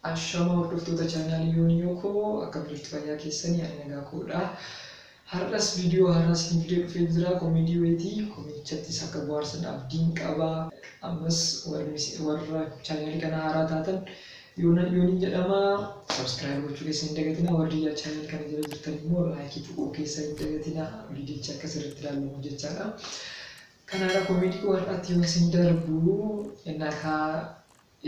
Ashama hordoftoota chaanaalii Yooniyoo akka bilifti fayyaa keessanii ani nagaa koodha. Har'as viidiyoo haaraa isiniif dhufee jira. Koomedii wayitii koomiichattis akka bohaarsan abdiin qaba. Ammas warra chaanaalii kana haaraa taatan Yooniin jedhama. Subscribe gochuu keessa hin dagatina. Warri chaanaalii kana jala jirtan immoo laayikii tuquu keessa hin dagatina. Viidiyocha akka sirriitti ilaalamu jechaadha. Kanaafuu koomedii warraatti yoo isin darbu innaa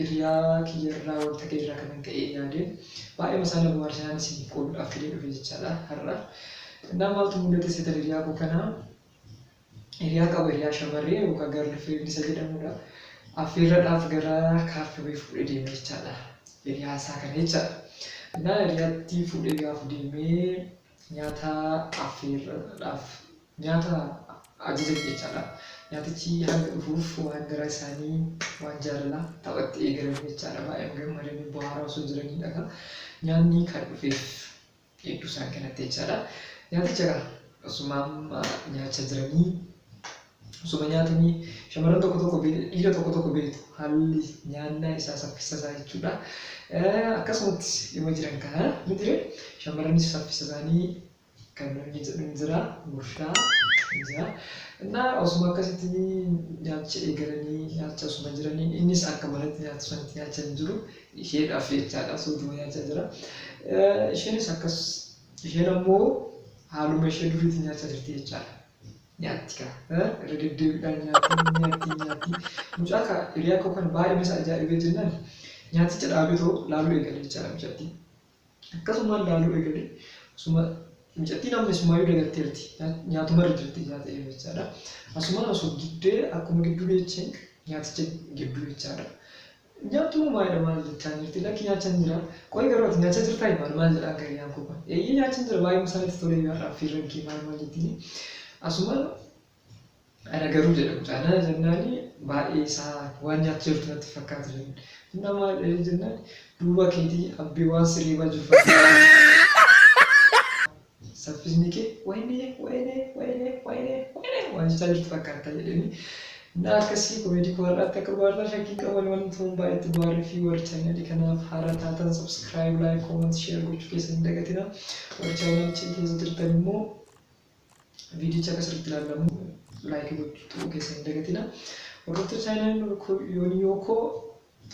Iriyaa kiyyarraa wanta keerraa kan ka'ee yaadeen baay'ee masaala bohaarsan isiniif qooduudhaaf fidee dhufe jechaadha har'a. Innaa maaltu mul'ate seetan Iriyaa koo kana Iriyaa qaba Iriyaa shamarree yookaan garlifreen isa jedhamudha. Affeerraadhaaf gara kaaffee fuudhee deeme jechaadha. Iriyaa isaa kana jechaadha. Innaa Iriyaatti fuudhee gaafa deemee nyaata affeerraadhaaf nyaata ajajan jechaadha. Nyaatichi hanga dhufuuf waan garaa isaanii waan jaalalaa taphatti eegalan jechaadha. Baay'ee gammadanii bohaaraa osoo jiranidha. Nyaanni kan dhufeef hedduu isaan kanatti jechaadha. Nyaaticha osuma nyaachaa jiranii osuma nyaatanii shamarran tokko dhiira tokko beektu haalli nyaannaa isaa saffisa isaa jechuudha. Akkasumas dhimma jiran kana nuti shamarranis saffisa isaanii kan inni jira gurshaa jira. Innaa osuma akkasitti nyaacha eegalanii nyaacha osuma jiranii innis akka malatti nyaatu sanatti nyaachaa hin jiru isheedhaaf jechaadha. Sooduma nyaachaa jira. Isheenis akkas isheen ammoo haaluma ishee duriitti nyaachaa jirti jechaadha. Nyaatti irra deddeebiidhaan nyaatti. Mucaa Iriyaa koo kan baay'ee isa ajaa'ibee jennaan nyaaticha dhaabee laaluu eegale jechaadha mucattiin. Akkasumaan laaluu eegale osuma Micattiin amma isumaayyuu dagatteerti. Nyaatuma irra jirti nyaata jechaadha. Asumaan osoo giddee akkuma gidduu jechuun nyaaticha gidduu jechaadha. Nyaatuma maayidha maal jechaa jirti. Lakki nyaachaa hin jira. Qo'i garuu ati nyaachaa jirtaa maal jedhaan kan Iriyaan koo kun. Eeyyee nyaachaa hin jira baay'ee isaanitti tolee yaadhaa fi rakkii maal jettiin. Asumaan ana garuu jedhamu caana jennaani baay'ee isaa waan nyaachaa jirtu natti fakkaatu jenna. Innaa maal jennaan duuba keetii abbee waan sirriibaa jiru. Saffisni kee wayne waan jechaa jirtu fakkaata jedhanii. Innaa akkasii koomedii koo har'aatti akka bohaartaa shakkii qaban waan ta'uun baay'eetti bohaarii fi warri chaanaalii kanaaf haaraa taatan subscribe, like, comment, share gochuu keessa hin dagatina. Warri chaanaalicha keessa jirtan immoo viidiyocha akka sirriitti ilaalamu like gochuu keessa hin dagatina. Warroota chaanaalii Yooniyoo koo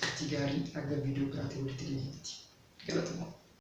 turtii gaarii akka viidiyoo biraatiin walitti deebiitti. Galatoomaa.